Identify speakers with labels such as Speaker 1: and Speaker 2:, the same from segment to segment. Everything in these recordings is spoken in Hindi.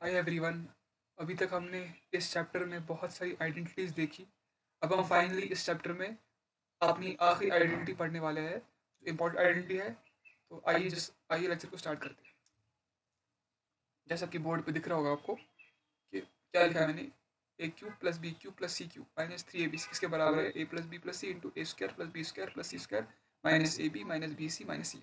Speaker 1: Hi everyone. अभी तक हमने इस चैप्टर में बहुत सारी आइडेंटिटीज देखी। अब हम फाइनली इस चैप्टर में अपनी आखिरी आइडेंटिटी पढ़ने वाले हैं, जो इम्पोर्टेंट आइडेंटिटी है। तो आइए लेक्चर को स्टार्ट करते हैं। जैसा कि बोर्ड पे दिख रहा होगा आपको कि क्या लिखा है मैंने। A cube plus B cube plus C cube minus three a b c किसके बराबर है? A plus B plus C into A square plus b square plus C square minus a b minus b c minus c.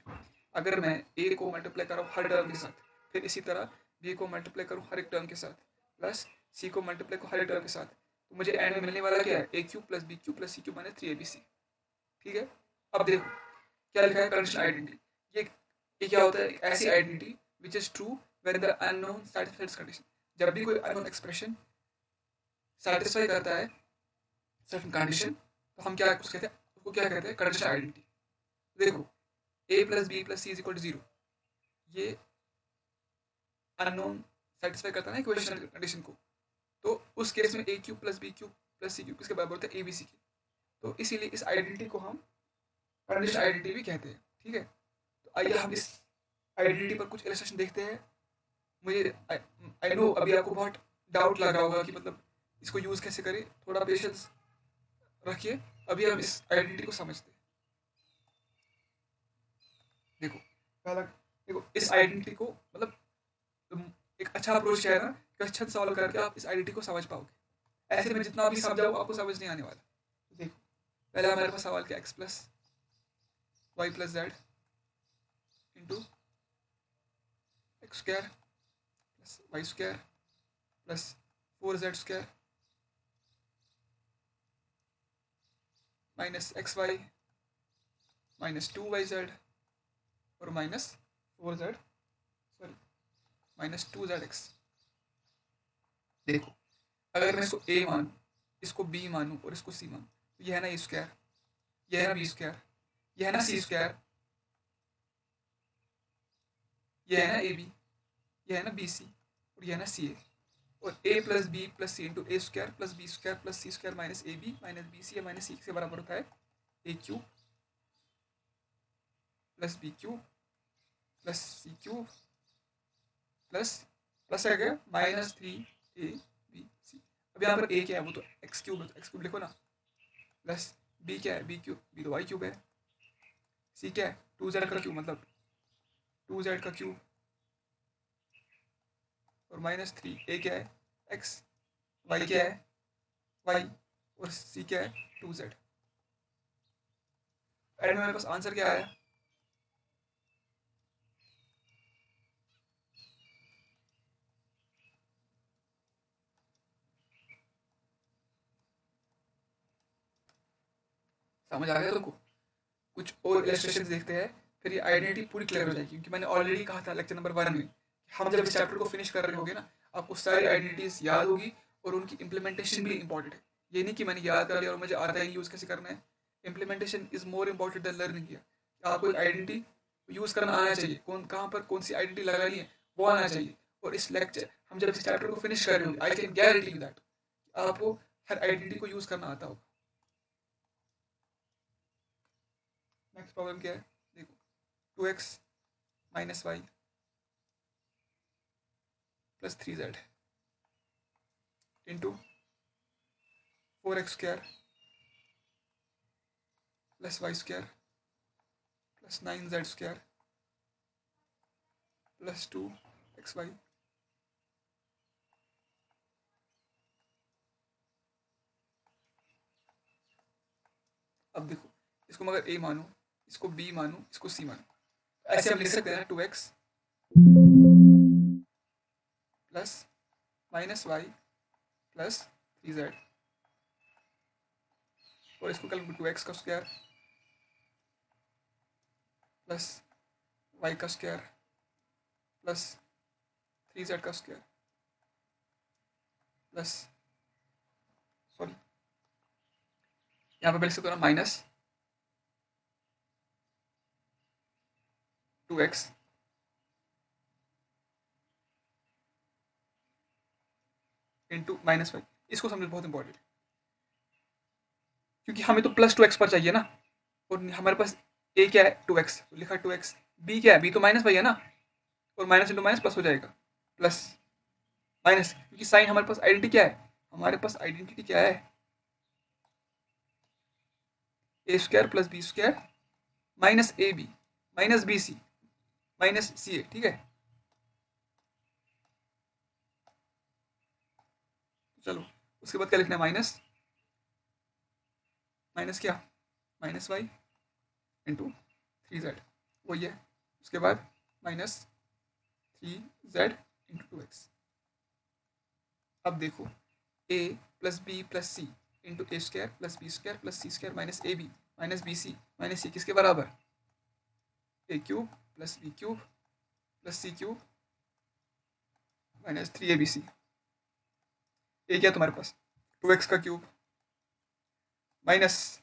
Speaker 1: अगर मैं ए को मल्टीप्लाई करूँ हर टर्म के साथ, फिर इसी तरह बी को मल्टीप्लाई करूँ हर एक टर्म के साथ, प्लस सी को मल्टीप्लाई करूँ हर एक टर्म के साथ, तो मुझे एंड में मिलने वाला क्या है? A cube plus B cube plus C cube minus three a b c. ठीक है। अब देखो क्या लिखा है, कंडीशनल आइडेंटिटी। ये क्या होता है? ऐसी identity which is true when the unknown satisfies condition. जब भी कोई अननोन एक्सप्रेशन सेटिस्फाई करता है सर्टेन कंडीशन, तो हम क्या उसको कहते हैं? उसको क्या कहते हैं? Conditional identity. देखो, a plus B plus C is equal to zero, ये अननोन सेटिस्फाई करता है ना इक्वेशन कंडीशन को। तो उस केस में a cube plus B cube plus C cube किसके बराबर होता है? ए बी सी के। तो इसीलिए इस आइडेंटिटी को हम कंडीशनल आइडेंटिटी भी कहते हैं। ठीक है। तो आइए हम इस आइडेंटिटी पर कुछ इलस्ट्रेशन देखते हैं। मुझे आई नो अभी आपको बहुत डाउट लग रहा होगा कि मतलब इसको यूज़ कैसे करें। थोड़ा पेशेंस रखिए, अभी हम इस आइडेंटिटी को समझते हैं। देखो पहला, देखो इस आइडेंटिटी को मतलब एक अच्छा अप्रोच क्या है ना, क्वेश्चन सॉल्व करके आप इस आइडेंटिटी को समझ पाओगे। ऐसे में जितना भी समझाऊँ आपको समझ नहीं आने वाला। तो देखो पहला हमारे पास सवाल क्या, x plus Y plus z into x square plus Y square plus four z square minus x Y minus two y z और minus four z, sorry minus two z x. देखो अगर मैं इसको ए मानूँ, इसको बी मानूँ और इसको सी मानूँ, तो यह है ना ए स्क्वायर, यह है ना बी स्क्वायर, यह है ना सी स्क्वायर, यह है ना ए बी, यह है ना बी सी और यह है ना सी ए। और a plus B plus C into A square plus b square plus C square minus a b minus b c या माइनस सी के बराबर होता है a cube plus B cube plus C cube plus plus है क्या, minus three a b c. अब यहाँ पर ए क्या है? वो तो एक्स क्यूब है, एक्स क्यूब लिखो ना। प्लस बी क्या है? बी क्यूब, बी तो वाई क्यूब है। सी क्या है? टू जेड का क्यूब, मतलब टू जेड का क्यूब। और माइनस थ्री, ए क्या है? एक्स, वाई क्या है? वाई, और सी क्या है? To Z. एंड में मेरे पास आंसर क्या आया? समझ आ गया तुमको? कुछ और इलस्ट्रेशन देखते हैं, फिर ये आइडेंटिटी पूरी क्लियर हो जाएगी। क्योंकि मैंने ऑलरेडी कहा था लेक्चर नंबर 1 में, हम जब इस चैप्टर को फिनिश कर रहे होंगे ना, आपको सारी आइडेंटिटीज याद होगी और उनकी इम्प्लीमेंटेशन भी इंपॉर्टेंट है। ये नहीं कि मैंने याद कर लिया और मुझे आता है यूज़ कैसे करना है। Implementation is more important than learning. किया आपको एक आइडेंटिटी यूज़ करना आना चाहिए, कौन कहाँ पर कौन सी आइडेंटिटी लगानी है वो आना चाहिए। और इस लेक्चर हम जब इस चैप्टर को फिनिश कर रहे होंगे, I can guarantee you that आपको हर आइडेंटिटी को यूज़ करना आता होगा। नेक्स्ट प्रॉब्लम क्या है? देखो, two X minus Y plus three Z into four X square plus Y square plus nine Z square plus two X Y. अब देखो, इसको मैं अगर ए मानूँ, इसको बी मानूँ, इसको सी मानूँ, ऐसे हम लिख सकते हैं ना, two X plus minus Y plus three Z, और इसको कल टू एक्स का स्क्वायर प्लस वाई का स्क्वायर प्लस थ्री जेड का स्क्वायर प्लस, सॉरी यहाँ पे लिख सकते हो ना, minus two X into minus Y. इसको समझना बहुत इंपॉर्टेंट है, क्योंकि हमें तो प्लस टू एक्स पर चाहिए ना। और हमारे पास ए क्या है? टू एक्स, तो लिखा टू एक्स। बी क्या है? बी तो माइनस वाई है ना, और माइनस इंटू माइनस प्लस हो जाएगा, प्लस माइनस, क्योंकि साइन हमारे पास आइडेंटिटी क्या है, हमारे पास आइडेंटिटी क्या है, a square plus b square minus a b minus b c minus c a, ठीक है। चलो उसके बाद क्या लिखना है, माइनस माइनस क्या, माइनस वाई इंटू 3z, वही है। उसके बाद माइनस 3z इंटू 2x। अब देखो a plus B plus C into A square plus C square minus b c minus c किसके बराबर, a cube plus B cube plus C cube minus 3abc। A क्या तुम्हारे पास 2x का क्यूब माइनस,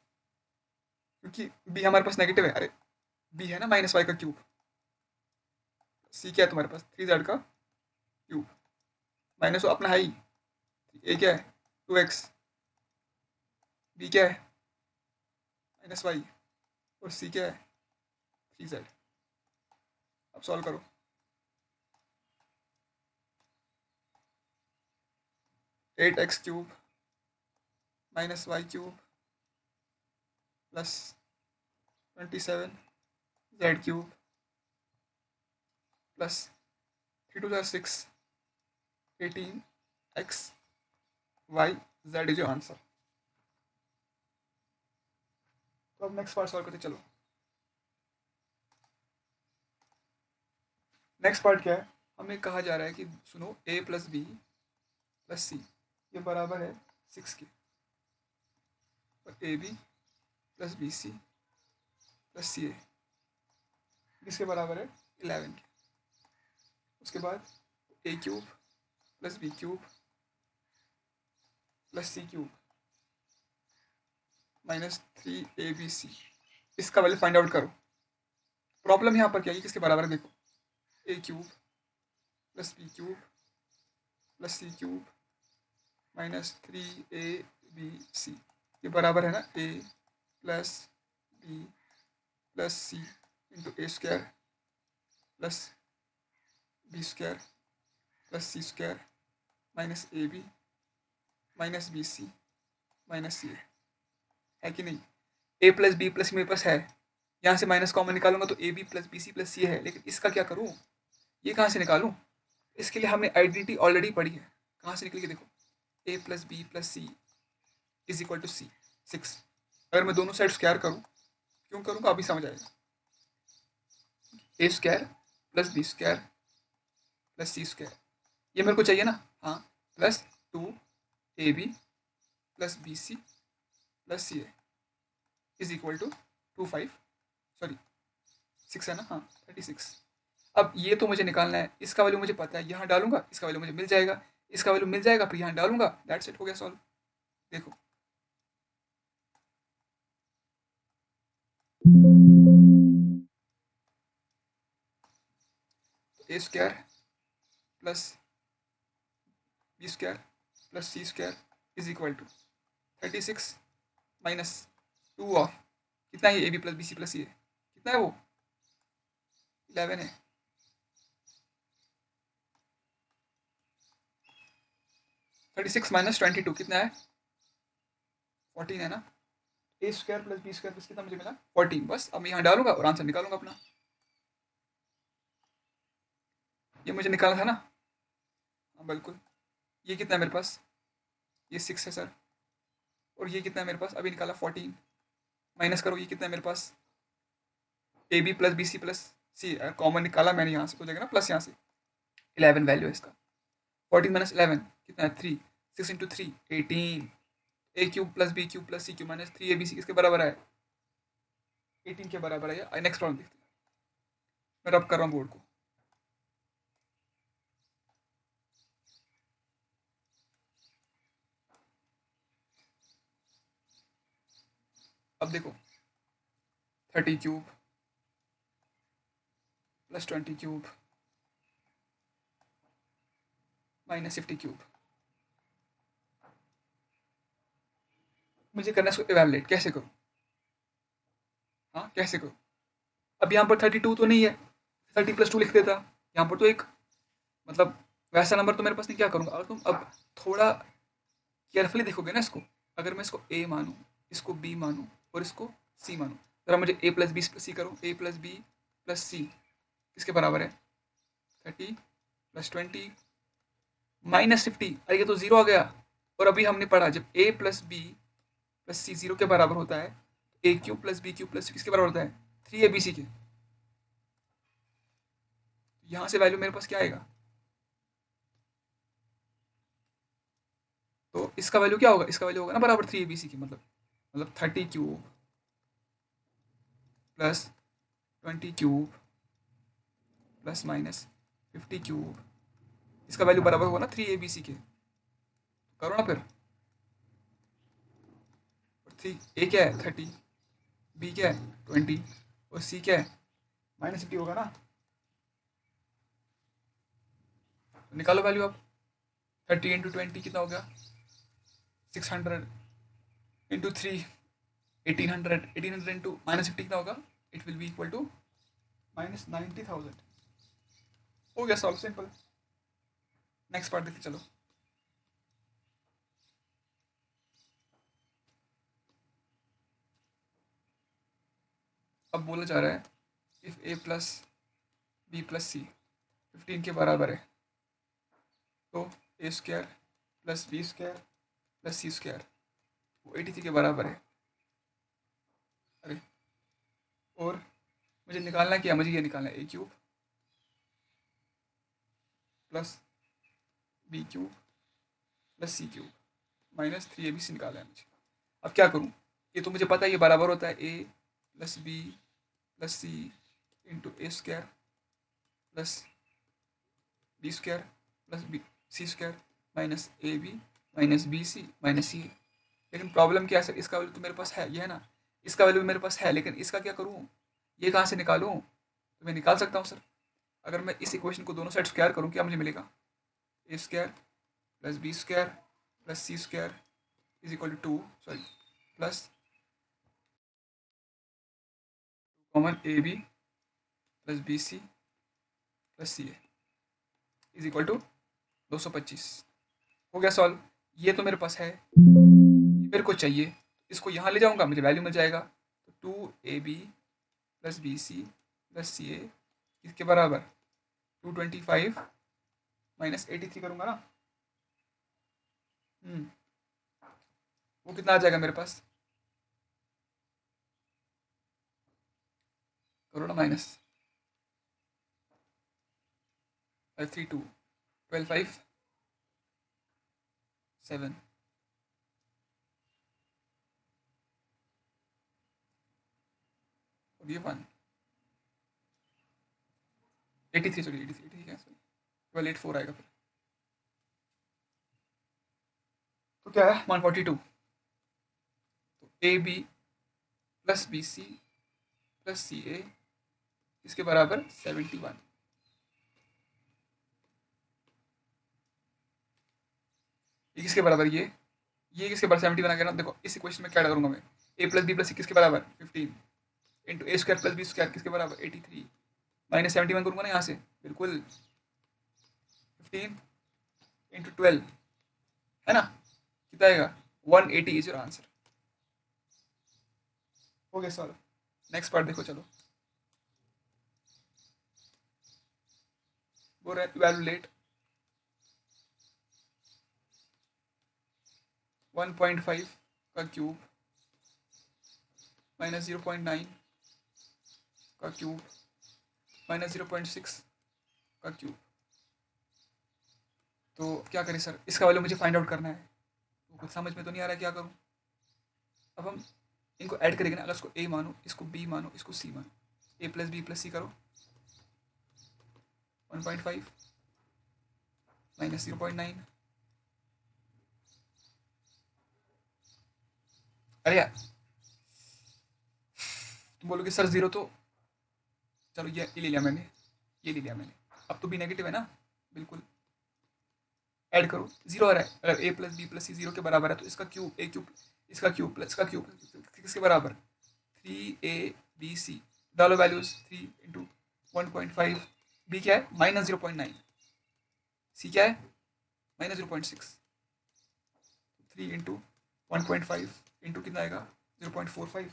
Speaker 1: क्योंकि b हमारे पास नेगेटिव है, अरे b है ना माइनस वाई का क्यूब, सी क्या है तुम्हारे पास 3z का क्यूब माइनस वो अपना है ही, ए क्या है 2x, बी क्या है माइनस वाई और सी क्या है 3z। अब सॉल्व करो, eight X cube minus Y cube plus 27z cube plus 3 2 6 18x y z is your answer. तो अब नेक्स्ट पार्ट सॉल्व करते चलो। नेक्स्ट पार्ट क्या है, हमें कहा जा रहा है कि सुनो a plus B plus c ये बराबर है 6 के, और a b plus b c plus c a किसके बराबर है 11 के। उसके बाद a cube plus B cube plus C cube minus 3abc, इसका वैल्यू फाइंड आउट करो। प्रॉब्लम यहाँ पर क्या है, किसके बराबर है देखो, a cube plus B cube plus C cube minus 3abc ये बराबर है ना a plus B plus C into A square plus b square plus C square minus a b minus b c minus c है कि नहीं। ए प्लस बी प्लस मेरे पास है, यहाँ से माइनस कॉमन निकालूंगा तो a b plus b c plus c है, लेकिन इसका क्या करूँ, ये कहाँ से निकालूँ, इसके लिए हमने आइडेंटिटी ऑलरेडी पढ़ी है। कहाँ से निकल के देखो, a plus B plus C is equal to c 6। अगर मैं दोनों साइड स्क्वायर करूँ, क्यों करूँगा अभी समझ आएगा, a square plus b square plus C square ये मेरे को चाहिए ना, हाँ plus 2ab plus b c plus c a is equal to 6 है ना, हाँ 36। अब ये तो मुझे निकालना है, इसका वैल्यू मुझे पता है, यहाँ डालूंगा इसका वैल्यू मुझे मिल जाएगा, इसका वैल्यू मिल जाएगा फिर यहाँ डालूंगा, दैट्स इट, हो गया सॉल्व। देखो a square plus b square plus C square is equal to 36 minus 2 of कितना है, a b plus b c plus c a कितना है वो 11 है, 36 माइनस 22 कितना है 14 है ना। A square plus b square plus कितना मुझे मिला 14, बस अब मैं यहाँ डालूंगा और आंसर निकालूंगा अपना। ये मुझे निकालना था ना, हाँ बिल्कुल। ये कितना है मेरे पास, ये 6 है सर, और ये कितना है मेरे पास अभी निकाला 14, माइनस करो ये कितना है मेरे पास a b plus b c plus c, common निकाला मैंने यहाँ से, हो जाएगा ना प्लस यहाँ से 11 वैल्यू है इसका, 14 माइनस 11 कितना है 3, 6 into 3 18, a cube plus B cube plus C cube minus 3abc किसके बराबर है 18 के बराबर है। नेक्स्ट प्रॉब्लम देखते हैं, मैं रब कर रहा हूँ बोर्ड को। अब देखो 30 cube plus 20 cube minus 50 cube, मुझे करना है इसको इवैल्यूएट, कैसे करूँ, हाँ कैसे करूँ। अब यहाँ पर 32 तो नहीं है, 30 प्लस 2 लिख देता, यहाँ पर तो एक मतलब वैसा नंबर तो मेरे पास नहीं, क्या करूँगा? अगर तुम अब थोड़ा केयरफुली देखोगे ना इसको, अगर मैं इसको ए मानूँ, इसको बी मानूँ और इसको सी मानूँ, ज़रा मुझे ए प्लस बी सी करो। ए प्लस बी प्लस सी किसके बराबर है? 30 प्लस 20 माइनस 50। अरे ये तो जीरो आ गया। और अभी हमने पढ़ा जब a plus B plus c zero के बराबर होता है, a cube plus b cube plus c किसके बराबर होता है? 3 ABC के। यहाँ से वैल्यू मेरे पास क्या आएगा? तो इसका वैल्यू क्या होगा? इसका वैल्यू होगा ना बराबर 3 ABC की, मतलब 30 cube plus 20 cube plus minus 50 cube, इसका वैल्यू बराबर होगा ना 3 ABC के। करो ना फिर। थ्री ए क्या है? 30, बी क्या है? 20 और सी क्या है? -50 होगा ना। तो निकालो वैल्यू अब। 30 इंटू 20 कितना हो गया? 600 इंटू 3 1800। 1800 इंटू -50 कितना होगा? It will be equal to -90,000। हो गया सॉल्व, सिंपल। नेक्स्ट पार्ट देखते चलो। अब बोला जा रहा है if a plus B plus c 15 के बराबर है तो a square plus b square plus C square वो 83 के बराबर है। अरे, और मुझे निकालना क्या? मुझे ये निकालना है a cube plus B cube plus C cube -3 ABC निकालना है मुझे। अब क्या करूँ? ये तो मुझे पता है ये बराबर होता है a plus B plus C into A square plus b square plus b c square minus a b minus b c minus c. लेकिन प्रॉब्लम क्या है सर? इसका वैल्यू तो मेरे पास है, ये है ना, इसका वैल्यू मेरे पास है, लेकिन इसका क्या करूँ? ये कहाँ से निकालूँ? तो मैं निकाल सकता हूँ सर। अगर मैं इस इक्वेशन को दोनों साइड स्क्वायर करूँ, क्या मुझे मिलेगा? A square plus b square plus C square is equal to 2, sorry, plus common a b plus b c plus c a is equal to 225। हो गया सॉल्व। ये तो मेरे पास है, ये मेरे को चाहिए, इसको यहाँ ले जाऊँगा, मुझे वैल्यू मिल जाएगा। तो 2AB plus b c plus c a इसके बराबर 225 -83 करूँगा ना। वो कितना आ जाएगा मेरे पास? करो ना माइनस 532 12 5 7 और ये 1 83, सॉरी 83 ठीक है, सॉरी 12 8 4 आएगा फिर। तो क्या है? 142। तो a b plus b c plus c a इसके बराबर 71। ये किसके बराबर? ये किसके बराबर? 71 आ गया ना। देखो इस इक्वेशन में क्या करूँगा मैं? ए प्लस बी प्लस सी किसके बराबर? 15 इंटू ए स्क्वायर प्लस बी स्क्वायर किसके बराबर? 83 -71 करूँगा ना यहाँ से, बिल्कुल 15 इंटू 12 है ना, कितना आएगा? 180 इज योर आंसर। हो गया सॉल्व। नेक्स्ट पार्ट देखो चलो। वो इवैल्यूएट 1.5 का क्यूब -0.9 का क्यूब -0.6 का क्यूब। तो क्या करें सर? इसका वैल्यू मुझे फाइंड आउट करना है, तो कुछ समझ में तो नहीं आ रहा है क्या करूँ। अब हम इनको ऐड करेंगे ना, अगर इसको ए मानो, इसको बी मानो, इसको सी मानो, ए प्लस बी प्लस सी करो 1.5 -0.9। अरे यार, तुम बोलोगे सर जीरो, तो चलो ये ले लिया मैंने, ये ले लिया मैंने। अब तो बी नेगेटिव है ना, बिल्कुल ऐड करो, जीरो आ रहा है। अगर ए plus B plus c zero के बराबर है तो इसका क्यूब ए क्यूब, इसका क्यूब प्लस इसका क्यूब किसके बराबर? 3ABC। डालो वैल्यूज, 3 इंटू 1.5, बी क्या है? -0.9। सी क्या है -0.6, 3 इंटू 1.5 इंटू कितना आएगा 0.45,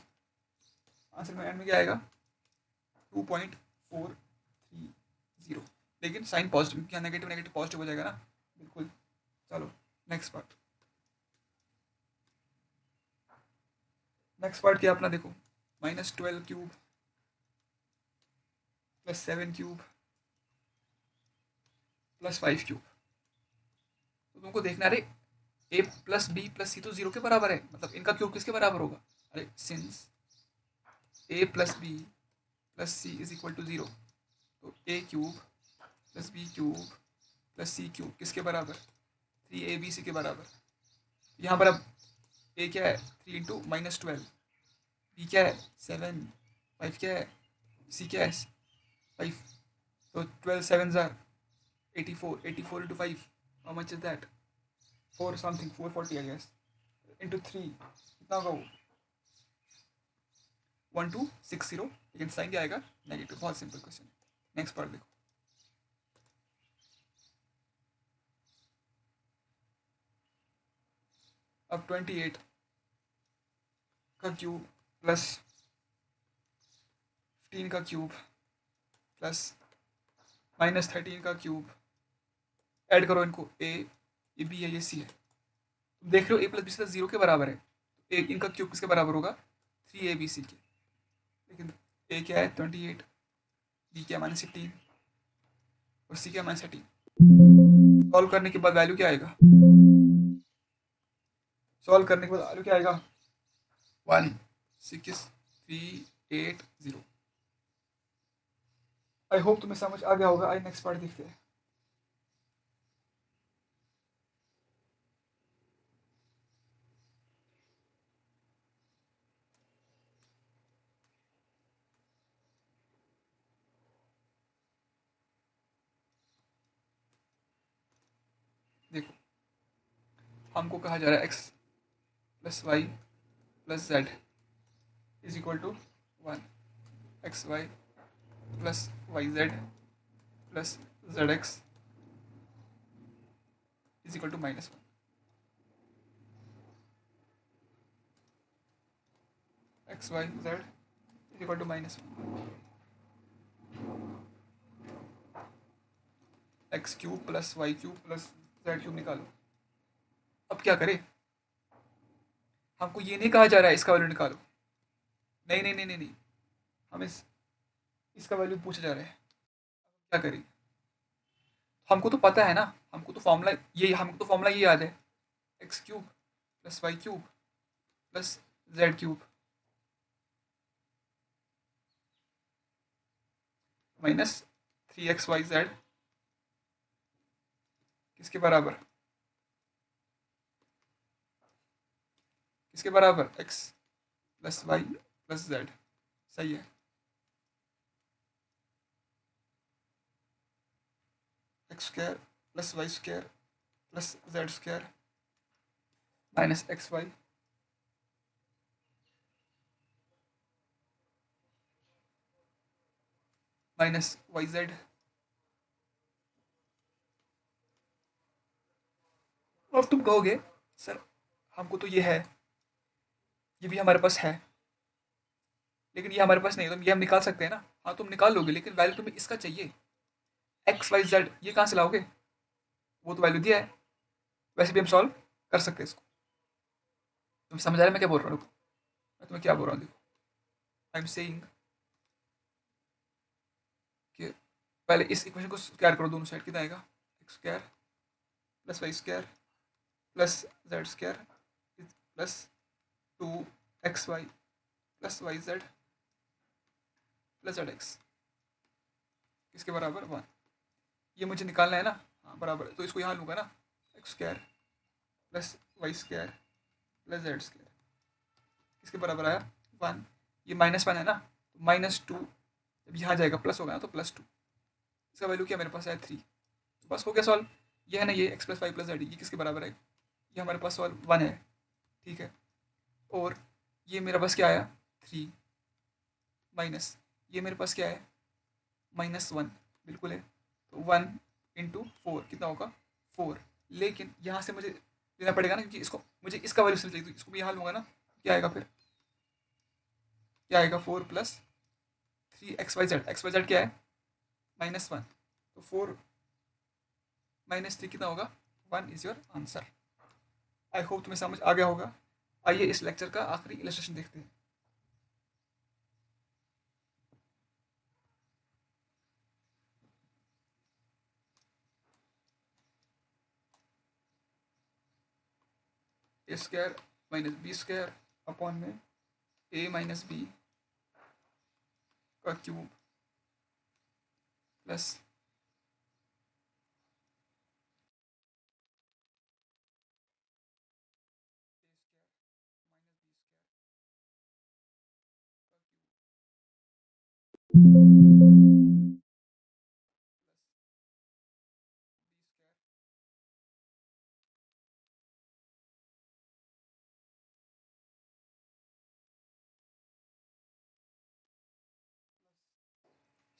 Speaker 1: आंसर में एंड में क्या आएगा 2.430, लेकिन साइन पॉजिटिव, क्या नेगेटिव नेगेटिव पॉजिटिव हो जाएगा ना, बिल्कुल। चलो नेक्स्ट पार्ट, क्या अपना देखो, -12 क्यूब +7 क्यूब +5 क्यूब। तो तुमको देखना, अरे a प्लस बी प्लस सी तो 0 के बराबर है, मतलब इनका क्यूब किसके बराबर होगा, अरे since a plus B plus C is equal to 0, तो a cube plus B cube plus C cube किसके बराबर, 3abc के बराबर। यहाँ पर अब a क्या है 3 इंटू -12, b क्या है 7, 5 क्या है, c क्या है 5, तो 12 7s are 84, 84 into 5, how much is that, 4 something, 440 I guess, into 3 कितना होगा वो 1260, लेकिन साइन क्या आएगा नेगेटिव। बहुत सिंपल क्वेश्चन। नेक्स्ट पार्ट देखो, अब 28 का क्यूब प्लस 15 का क्यूब प्लस -13 का क्यूब, ऐड करो इनको, ये बी है ये सी है, तुम देख रहे हो a प्लस बी से 0 के बराबर है, तो इनका क्यूब किसके बराबर होगा 3abc के, लेकिन a क्या है 28, b क्या -15 और c क्या -13। सॉल्व करने के बाद वैल्यू क्या आएगा, सॉल्व करने के बाद वैल्यू क्या आएगा 16380। आई होप तुम्हें समझ आ गया होगा। आई नेक्स्ट पार्ट देखते हैं। देखो, हमको कहा जा रहा है x plus Y plus Z is equal to 1, X Y plus Y Z plus Z X is equal to -1। X Y Z is equal to -1, X cube plus Y cube plus Z cube निकालो। अब क्या करें, हमको ये नहीं कहा जा रहा है इसका वैल्यू निकालो, नहीं नहीं नहीं नहीं नहीं, हमें इसका वैल्यू पूछा जा रहा है। क्या करें, हमको तो पता है ना, हमको तो फॉर्मूला ये याद है, x cube plus Y cube plus Z cube -3xyz किसके बराबर, किसके बराबर, x plus Y plus Z, सही है। X square plus Y square plus Z square minus x Y minus Y Z. अब तुम कहोगे सर हमको तो ये है, ये भी हमारे पास है, लेकिन ये हमारे पास नहीं है, तो ये हम निकाल सकते हैं ना। हाँ तुम निकाल लोगे, लेकिन वैल्यू तुम्हें इसका चाहिए, एक्स वाई जेड, ये कहाँ से लाओगे, वो तो वैल्यू दिया है। वैसे भी हम सॉल्व कर सकते हैं इसको। तुम समझ आ रहे मैं क्या बोल रहा हूँ, मैं तुम्हें क्या बोल रहा हूँ, देखो आई एम सेइंग कि पहले इस इक्वेशन को स्क्वायर करो, दोनों साइड कितना आएगा, X square plus Y square plus Z square plus 2xy plus Y Z plus Z X किसके बराबर 1। ये मुझे निकालना है ना, हाँ बराबर है, तो इसको यहाँ लूँगा ना, X square plus Y square plus Z square किसके बराबर आया 1। ये -1 है ना, तो -2 जब यहाँ जाएगा प्लस होगा ना, तो +2, इसका वैल्यू क्या मेरे पास है 3, तो बस हो गया सॉल्व। ये है ना, ये x plus Y plus Z, ये किसके बराबर है, ये हमारे पास सॉल्व 1 है, ठीक है। और ये मेरा पास क्या आया 3 माइनस ये मेरे पास क्या है -1, बिल्कुल है, तो 1 इंटू 4 कितना होगा 4। लेकिन यहाँ से मुझे लेना पड़ेगा ना, क्योंकि इसको मुझे इसका वैल्यू चाहिए, तो इसको भी यहाँ लूँगा ना। क्या आएगा फिर, क्या आएगा 4 प्लस 3 XYZ। XYZ क्या है -1, तो 4 माइनस 3 कितना होगा 1 is your answer. I hope तुम्हें समझ आ गया होगा। आइए इस लेक्चर का आखिरी इलस्ट्रेशन देखते हैं। A square minus B square upon में ए माइनस बी का cube plus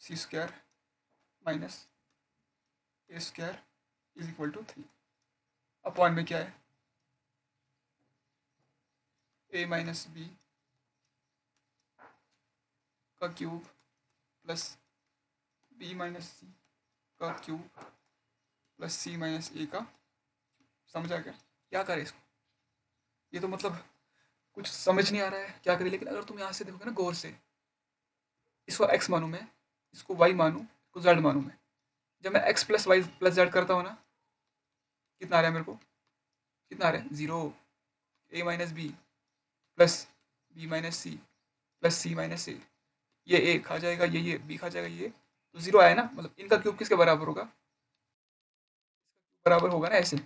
Speaker 1: C square minus A square is equal to 3 upon में क्या है ए माइनस बी का cube plus B minus C का cube plus C minus A का। समझ आ गया क्या करे इसको, ये तो मतलब कुछ समझ नहीं आ रहा है क्या करें। लेकिन अगर तुम यहाँ से देखोगे ना गौर से, इसको x मानूँ मैं, इसको y मानूँ, इसको z मानूँ मैं। जब मैं x plus Y plus Z करता हूँ ना, कितना आ रहा है मेरे को, कितना आ रहा है 0। A minus B plus B minus C plus C minus A, ये ए खा जाएगा, ये बी खा जाएगा, ये तो 0 आया ना। मतलब इनका क्यूब किसके बराबर होगा, बराबर होगा ना ऐसे।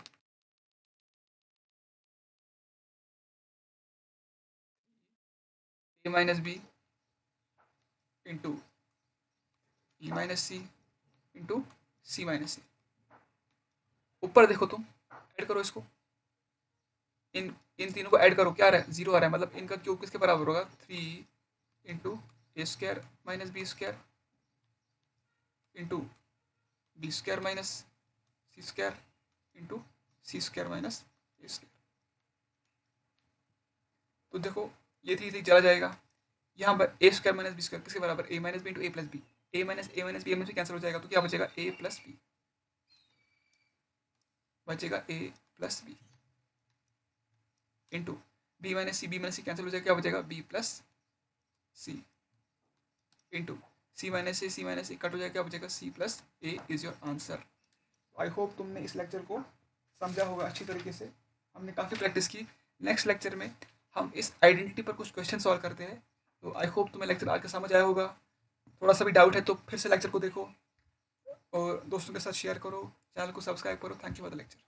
Speaker 1: A minus B into B minus C into C minus C. ऊपर देखो तुम, ऐड करो इसको, इन इन तीनों को ऐड करो, क्या आ रहा है 0 आ रहा है। मतलब इनका क्यूब किसके बराबर होगा 3 into A square minus B square into B square minus C square into C square minus A square. तो देखो ये 3 चला जाएगा, यहाँ पर A square minus B square किसके बराबर A minus B into A plus B. A minus B cancel हो जाएगा, तो क्या बचेगा ए प्लस बी, बचेगा A plus B into B minus C cancel हो जाएगा, क्या बचेगा B plus C into C minus A cut हो जाएगा, क्या बचेगा C plus A is your answer. I hope तुमने इस लेक्चर को समझा होगा अच्छी तरीके से। हमने काफ़ी प्रैक्टिस की। नेक्स्ट लेक्चर में हम इस आइडेंटिटी पर कुछ क्वेश्चन सॉल्व करते हैं। तो आई होप तुम्हें लेक्चर आके समझ आया होगा। थोड़ा सा भी डाउट है तो फिर से लेक्चर को देखो और दोस्तों के साथ शेयर करो, चैनल को सब्सक्राइब करो। Thank you for the lecture.